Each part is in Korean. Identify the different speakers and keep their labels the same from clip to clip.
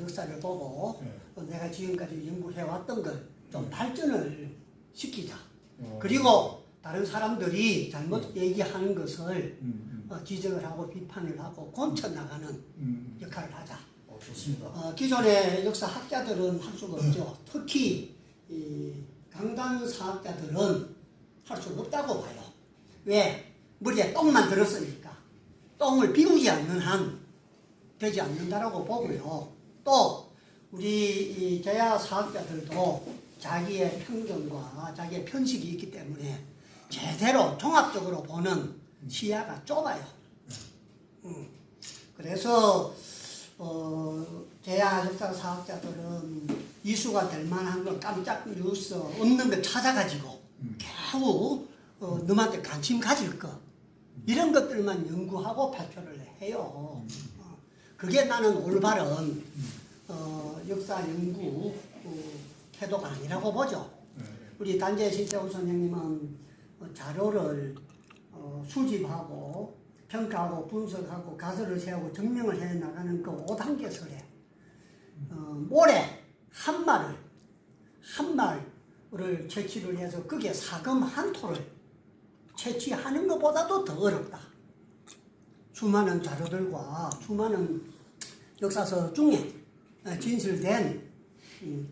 Speaker 1: 역사를 보고 내가 지금까지 연구해왔던 걸 좀 발전을 시키자. 그리고 다른 사람들이 잘못 얘기하는 것을 지적을 하고 비판을 하고 고쳐나가는 역할을 하자.
Speaker 2: 좋습니다.
Speaker 1: 기존의 역사학자들은 할 수가 없죠. 특히 이 강단사학자들은 할 수가 없다고 봐요. 왜? 머리에 똥만 들었으니까. 똥을 비우지 않는 한 되지 않는다라고 보고요. 또 우리 이 제야 사학자들도 자기의 편견과 자기의 편식이 있기 때문에 제대로 종합적으로 보는 시야가 좁아요. 그래서 제야 역사 사학자들은 이슈가 될 만한 걸 깜짝 뉴스 없는 걸 찾아가지고 겨우 너한테 관심 가질 거 이런 것들만 연구하고 발표를 해요. 그게 나는 올바른 역사 연구 태도가 아니라고 보죠. 우리 단재 신세호 선생님은 자료를 수집하고 평가하고 분석하고 가설을 세우고 증명을 해 나가는 그 5단계 설에 모래 한 말을 채취를 해서 그게 사금 한 토를 채취하는 것보다도 더 어렵다. 수많은 자료들과 수많은 역사서 중에 진실된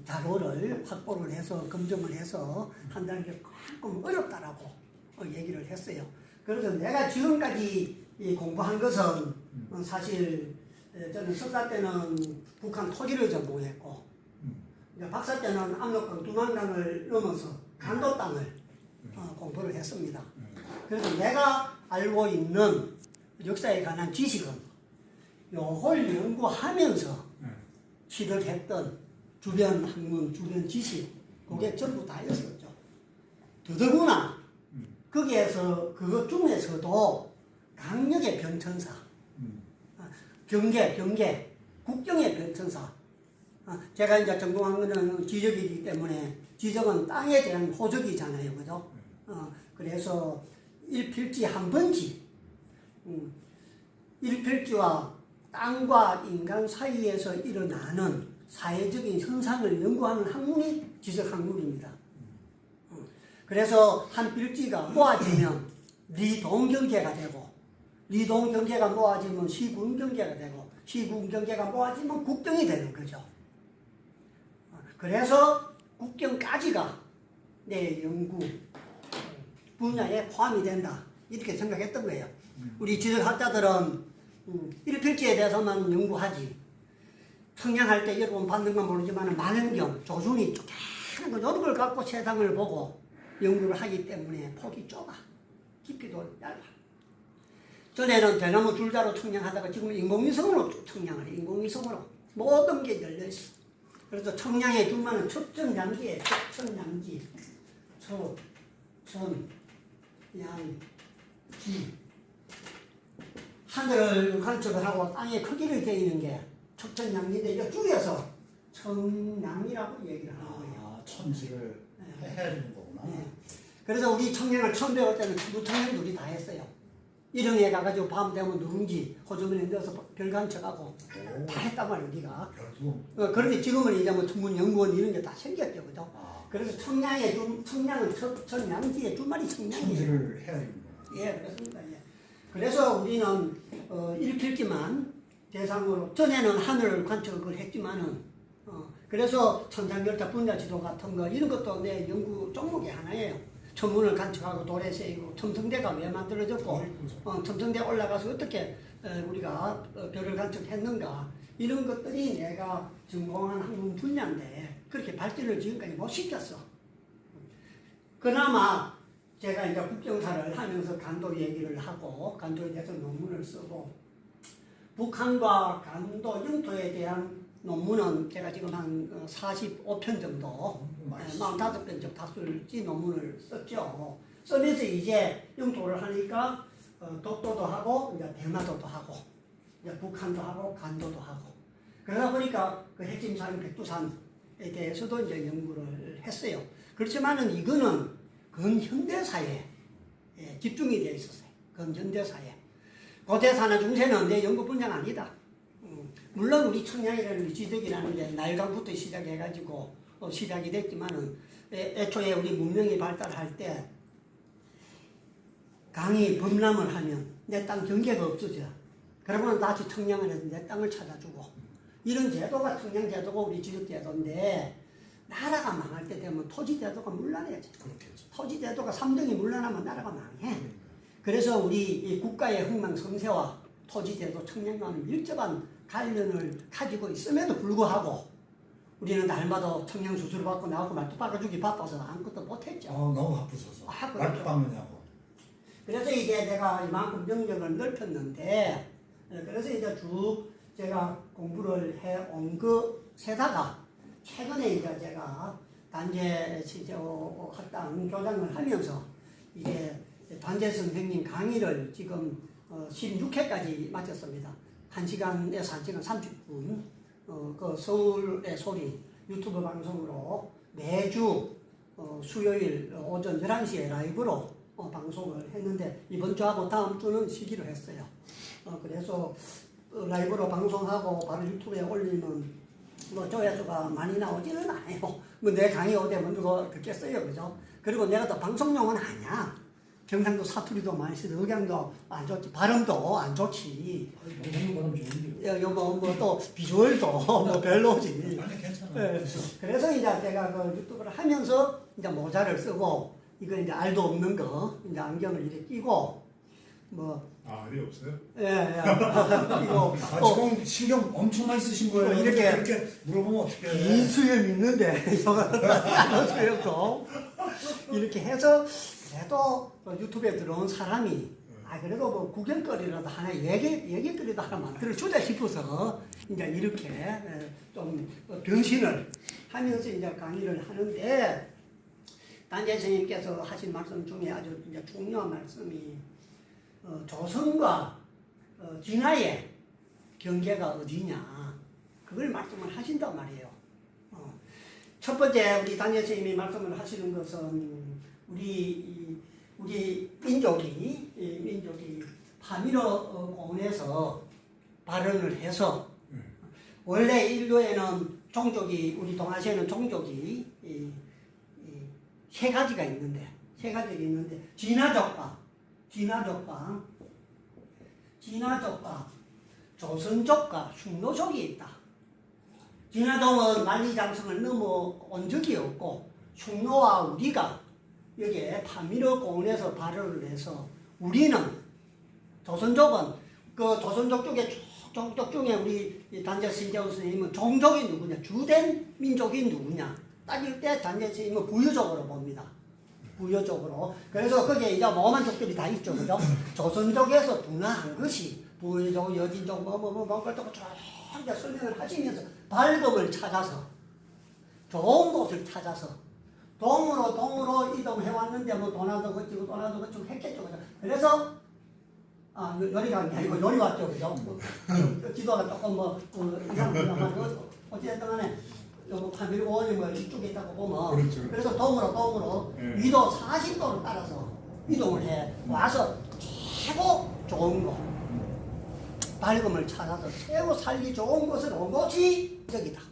Speaker 1: 자료를 확보를 해서 검증을 해서 한다는 게 조금 어렵다라고 얘기를 했어요. 그래서 내가 지금까지 공부한 것은 사실 저는 석사 때는 북한 토지를 전공했고 박사 때는 압록강 두만강을 넘어서 간도 땅을 공부를 했습니다. 그래서 내가 알고 있는 역사에 관한 지식은 요걸 연구하면서 취득했던 주변 학문, 주변 지식 그게 전부 다였었죠. 더더구나 거기에서 그것 중에서도 강력의 변천사, 경계, 국경의 변천사. 제가 이제 전공한 거는 지적이기 때문에 지적은 땅에 대한 호적이잖아요, 그죠? 그래서 일필지 한 번지, 일필지와 땅과 인간 사이에서 일어나는 사회적인 현상을 연구하는 학문이 지적학문입니다. 그래서 한 필지가 모아지면 리동경계가 되고 리동경계가 모아지면 시군경계가 되고 시군경계가 모아지면 국경이 되는 거죠. 그래서 국경까지가 내 연구 분야에 포함이 된다. 이렇게 생각했던 거예요. 우리 지적학자들은 일필지에 대해서만 연구하지. 청량할 때 여러분 받는 건 모르지만 만원경, 조준이 쪼개는 거 이런 걸 갖고 세상을 보고 연구를 하기 때문에 폭이 좁아. 깊이도 얇아. 전에는 대나무 줄자로 청량하다가 지금 인공위성으로 청량을 해. 인공위성으로. 모든 게 열려있어. 그래서 청량의 준마는 첩천양지에 첩천양지. 첩, 천, 양, 지. 하늘을 관측을 하고 땅의 크기를 재이는 게 첩천양지인데 이거 줄여서 청량이라고 얘기를 하는 거예요.
Speaker 2: 천지를 해야 되는 거구나.
Speaker 1: 네. 그래서 우리 청량을 처음 배울 때는 천부청량 둘이 다 했어요. 일흥에 가가지고 밤 되면 누룽지 호주머니에 넣어서 별관측하고 다 했단 말이에요, 우리가. 그런데 지금은 이제 뭐 천문연구원 이런 게 다 생겼죠, 그죠? 그래서 청량은 천양지의 주말이 청량이에요.
Speaker 2: 천지를 해야 되는 거구나.
Speaker 1: 예, 그렇습니다. 예. 그래서 우리는 일필지만 대상으로 전에는 하늘을 관측을 했지만은 그래서 천상열차 분야지도 같은 거 이런 것도 내 연구 종목의 하나예요. 천문을 관측하고 돌에 세이고 첨성대가 왜 만들어졌고 첨성대 올라가서 어떻게 우리가 별을 관측했는가 이런 것들이 내가 전공한 학문 분야인데 그렇게 발전을 지금까지 못 시켰어. 그나마 제가 이제 국정사를 하면서 간도 얘기를 하고 간도에 대해서 논문을 쓰고 북한과 간도 영토에 대한 논문은 제가 지금 한 45편 정도 45편 정도 다술지 논문을 썼죠. 쓰면서 이제 영토를 하니까 독도도 하고 이제 대마도도 하고 이제 북한도 하고 간도도 하고 그러다 보니까 그 핵심산 백두산에 대해서도 이제 연구를 했어요. 그렇지만은 이거는 근현대사에 집중이 되어 있었어요. 근현대사에. 고대사나 중세는 내 연구 분야가 아니다. 물론 우리 청량이라는 우리 지덕이라는 게 날강부터 시작해가지고 시작이 됐지만은 애초에 우리 문명이 발달할 때 강이 범람을 하면 내 땅 경계가 없어져. 그러면 다시 청량을 해서 내 땅을 찾아주고 이런 제도가 청량제도가 우리 지덕제도인데 나라가 망할 때 되면 토지제도가 물러나야지.
Speaker 2: 그렇겠죠.
Speaker 1: 토지제도가 3등이 물러나면 나라가 망해. 그래서 우리 이 국가의 흥망성쇠와 토지제도 청량과는 밀접한 관련을 가지고 있음에도 불구하고 우리는 날마다 청량수술을 받고 나하고 말도 박아주기 바빠서 아무것도 못했죠.
Speaker 2: 너무 바쁘셔서.
Speaker 1: 그렇죠.
Speaker 2: 말도 박느냐고.
Speaker 1: 그래서 이제 내가 이만큼 영역을 넓혔는데 그래서 이제 쭉 제가 공부를 해온 그 세다가 최근에 이제 제가 단재 학당 교장을 하면서 이게 단재 선생님 강의를 지금 16회까지 마쳤습니다. 1시간에서 1시간 30분 그 서울의 소리 유튜브 방송으로 매주 수요일 오전 11시에 라이브로 방송을 했는데 이번 주하고 다음 주는 쉬기로 했어요. 그래서 라이브로 방송하고 바로 유튜브에 올리면 뭐 조회수가 많이 나오지는 않아요. 뭐 내 강의 오대면 누가 듣겠어요, 그죠? 그리고 내가 또 방송용은 아니야. 경상도 사투리도 많이 쓰고 억양도 안 좋지, 발음도 안 좋지.
Speaker 2: 먹는 거는 좋은데.
Speaker 1: 요거 뭐 또 비주얼도 뭐 별로지.
Speaker 2: 아니 괜찮아.
Speaker 1: 네. 그래서 이제 제가 그 유튜브를 하면서 이제 모자를 쓰고 이거 이제 알도 없는 거 이제 안경을 이렇게 끼고 뭐
Speaker 3: 알이 없어요?
Speaker 1: 예. 이거
Speaker 2: 지금 신경 엄청 많이 쓰신 거예요.
Speaker 1: 이렇게
Speaker 2: 그렇게 물어보면 어떻게
Speaker 1: 긴 수염 있는데 수염도 이렇게 해서 그래도 유튜브에 들어온 사람이 그래도 뭐 구경거리라도 하나 얘기거리도 하나 만들어주자 싶어서 이제 이렇게 좀 변신을 하면서 이제 강의를 하는데 단재 선생님께서 하신 말씀 중에 아주 이제 중요한 말씀이 조선과 진화의 경계가 어디냐 그걸 말씀을 하신단 말이에요. 첫 번째 우리 단재 선생님이 말씀을 하시는 것은 우리 민족이 파미로 공원에서 발언을 해서 원래 인류에는 종족이 우리 동아시아에는 종족이 세 가지가 있는데 진화족과 조선족과 흉노족이 있다. 진화족은 만리장성을 넘어온 적이 없고 흉노와 우리가 여기에 파미르 공원에서 발언을 해서 우리는 조선족은 그 조선족 중에 종족 중에 우리 단재 신재훈 선생님은 종족이 누구냐 주된 민족이 누구냐 따질 때 단재 선생님은 부유족으로 봅니다. 부유족으로. 그래서 거기에 이제 뭐만 족들이 다 있죠, 그죠? 조선족에서 분화한 것이 부유족, 여진족, 그것도 쭉 이제 설명을 하시면서 밝음을 찾아서 좋은 곳을 찾아서 동으로 이동해 왔는데 뭐 도나도 거치고 했겠죠, 그죠? 그래서 요리가 아니고 요리 왔죠, 그죠? 지도가 조금 이상하지만 어쨌든 간에 요거 파밀고 뭐 이쪽에 있다고 보면
Speaker 3: 그렇죠.
Speaker 1: 그래서 동으로 위도 40도를 따라서 이동을 해 와서 최고 좋은 곳 밝음을 찾아서 최고 살기 좋은 곳을 온 곳이 저기다.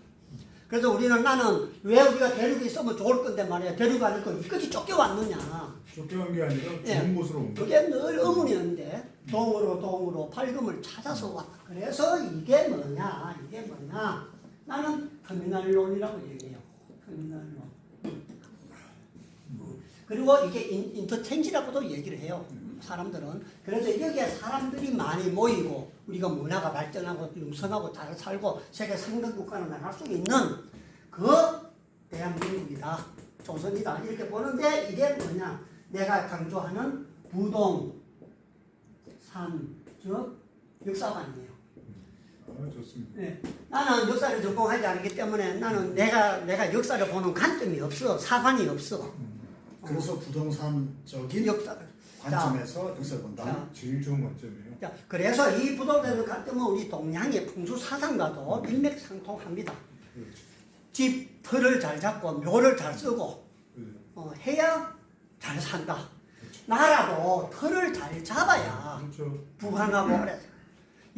Speaker 1: 그래서 나는 왜 우리가 대륙에 있으면 좋을 건데 말이야. 대륙 아니고 이까지 쫓겨왔느냐.
Speaker 3: 쫓겨간 게 아니라 좋은 곳으로 온 거예요.
Speaker 1: 그게 늘 의문이었는데 동으로 밝음을 찾아서 왔다. 그래서 이게 뭐냐. 나는 터미널론이라고 얘기해요. 터미널론. 그리고 이게 인터체인지라고도 얘기를 해요. 사람들은. 그래서 여기에 사람들이 많이 모이고 우리가 문화가 발전하고 융성하고 잘 살고 세계 상등 국가로 나갈 수 있는 그 대한민국이다. 조선이다. 이렇게 보는데 이게 뭐냐. 내가 강조하는 부동, 산, 즉 역사관이에요.
Speaker 3: 좋습니다.
Speaker 1: 네. 나는 역사를 전공하지 않기 때문에 나는 내가 역사를 보는 관점이 없어. 사관이 없어.
Speaker 2: 그래서 부동산적인
Speaker 1: 역사를.
Speaker 2: 관점에서 역사를 본다.
Speaker 3: 제일 좋은 관점이에요.
Speaker 1: 자, 그래서 이 부동산을 관점은 우리 동양의 풍수 사상과도 일맥상통합니다.
Speaker 3: 그렇죠.
Speaker 1: 집 틀을 잘 잡고 묘를 잘 쓰고
Speaker 3: 그렇죠.
Speaker 1: 해야 잘 산다. 나라도 틀을 잘 잡아야
Speaker 3: 그렇죠.
Speaker 1: 부강하고 그래.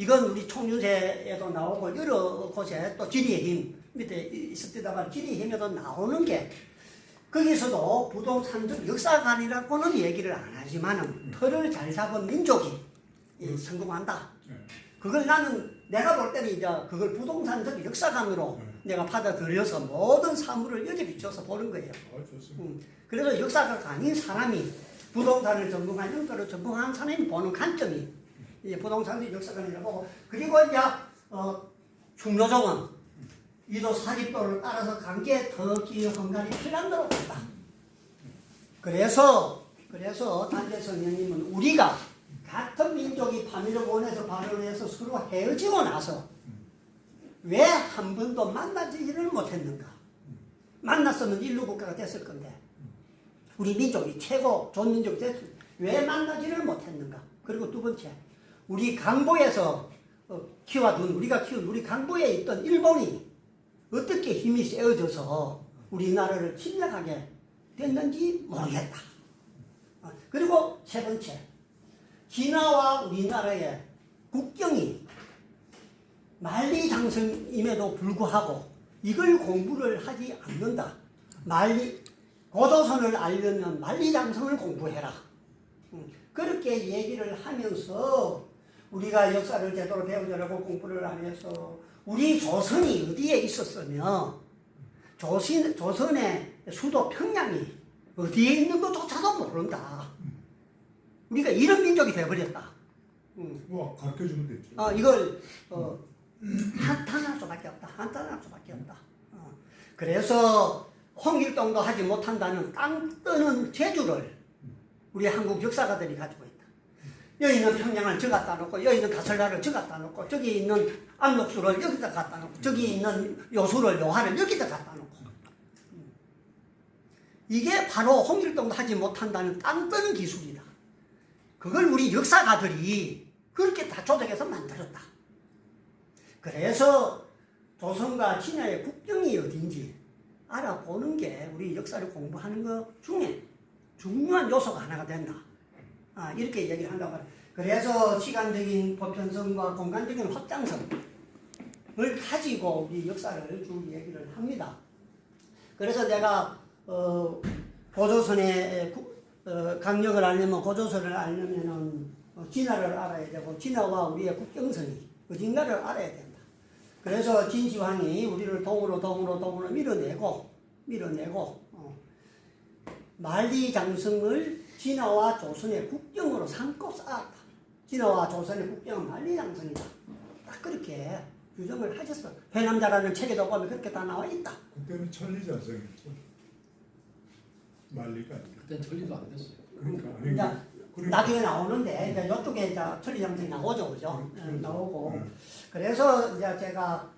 Speaker 1: 이건 우리 총윤세에도 나오고 여러 곳에 또 지리의 힘 밑에 있었다가 지리의 힘에도 나오는 게 거기서도 부동산적 역사관이라고는 얘기를 안 하지만은 털을 잘 잡은 민족이 성공한다. 그걸 나는 내가 볼 때는 이제 그걸 부동산적 역사관으로 내가 받아들여서 모든 사물을 여기 비춰서 보는 거예요.
Speaker 3: 좋습니다.
Speaker 1: 그래서 역사가 아닌 사람이 부동산을 전공한 연구를 전공한 사람이 보는 관점이 이제 부동산적 역사관이라고 보고 그리고 이제 충노정은 이도 사립도를 따라서 강제 터키 헝가리 핀란드로 간다. 그래서 단재 선생님은 우리가 같은 민족이 파밀로본에서 발언해서 서로 헤어지고 나서 왜 한 번도 만나지를 못했는가? 만났으면 인류 국가가 됐을 건데 우리 민족이 최고 좋은 민족이 됐을 왜 만나지를 못했는가? 그리고 두 번째 우리 강보에서 우리가 키운 우리 강보에 있던 일본이 어떻게 힘이 세워져서 우리나라를 침략하게 됐는지 모르겠다. 그리고 세 번째 진화와 우리나라의 국경이 만리장성임에도 불구하고 이걸 공부를 하지 않는다. 고조선을 알려면 만리장성을 공부해라. 그렇게 얘기를 하면서 우리가 역사를 제대로 배우려고 공부를 안 해서 우리 조선이 어디에 있었으며 조선의 수도 평양이 어디에 있는 것조차도 모른다. 우리가 이런 민족이 되어버렸다.
Speaker 3: 와, 가르쳐주면 됐죠.
Speaker 1: 이걸 한탄할 수밖에 없다. 한탄할 수밖에 없다. 그래서 홍길동도 하지 못한다는 땅 뜨는 재주를 우리 한국 역사가들이 가지고 있다. 여기 있는 평양을 저 갖다 놓고 여기 있는 가설라를 저 갖다 놓고 저기 있는 안록수를 여기다 갖다 놓고 저기 있는 요수를 요하를 여기다 갖다 놓고 이게 바로 홍길동도 하지 못한다는 땅 뜨는 기술이다. 그걸 우리 역사가들이 그렇게 다 조작해서 만들었다. 그래서 조선과 진화의 국경이 어딘지 알아보는 게 우리 역사를 공부하는 것 중에 중요한 요소가 하나가 된다. 이렇게 얘기를 한다고 합니다. 그래서 시간적인 보편성과 공간적인 확장성을 가지고 우리 역사를 쭉 얘기를 합니다. 그래서 내가 고조선의 강력을 알려면 고조선을 알려면은 진화를 알아야 되고 진화와 우리의 국경선이 어딘가를 알아야 된다. 그래서 진시황이 우리를 동으로 밀어내고 만리장성을 진화와 조선의 국경으로 삼고 쌓았다. 진화와 조선의 국경은 만리장성이다. 딱 그렇게 규정을 하셨어. 회남자라는 책에도 보면 그렇게 다 나와 있다.
Speaker 3: 그때는 천리장성이었죠. 만리가 아니라.
Speaker 4: 그때는 천리도 안 됐어요.
Speaker 3: 그러니까
Speaker 1: 나중에 나오는데 이제 이쪽에 이제 천리장성이 나오죠, 그죠? 나오고 그래서 이제 제가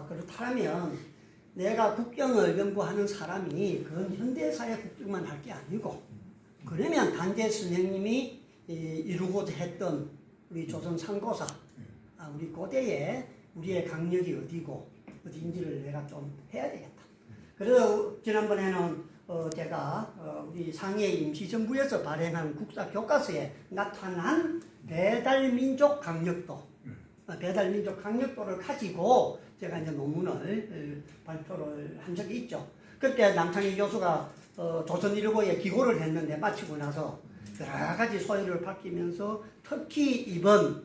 Speaker 1: 그렇다면 내가 국경을 연구하는 사람이 그건 현대사의 국경만 할 게 아니고 그러면 단재 선생님이 이루고자 했던 우리 조선 상고사 우리 고대에 우리의 강력이 어디인지를 내가 좀 해야 되겠다. 그래서 지난번에는 제가 우리 상해 임시정부에서 발행한 국사 교과서에 나타난 배달민족 강력도, 배달민족 강력도를 가지고 제가 이제 논문을 발표를 한 적이 있죠. 그때 남창희 교수가 조선일보에 기고를 했는데 마치고 나서 여러 가지 소회를 밝히면서 특히 이번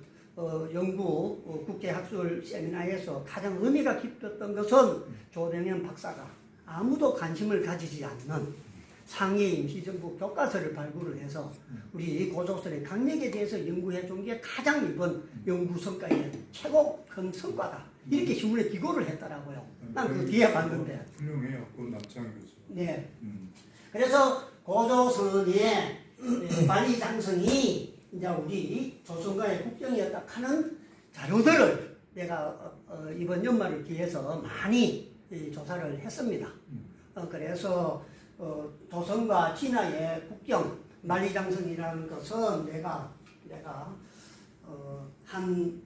Speaker 1: 연구 국제학술 세미나에서 가장 의미가 깊었던 것은 조병현 박사가 아무도 관심을 가지지 않는 상해 임시정부 교과서를 발굴을 해서 우리 고조선의 강력에 대해서 연구해 준 게 가장 이번 연구 성과의 최고 큰 성과다. 이렇게 신문에 기고를 했더라고요. 난 그 뒤에 봤는데.
Speaker 3: 훌륭해요. 그 남창희 교수.
Speaker 1: 네. 그래서 고조선의 만리장성이 이제 우리 조선과의 국경이었다 하는 자료들을 내가 이번 연말을 기해서 많이 조사를 했습니다. 그래서 조선과 진화의 국경 만리장성이라는 것은 내가 한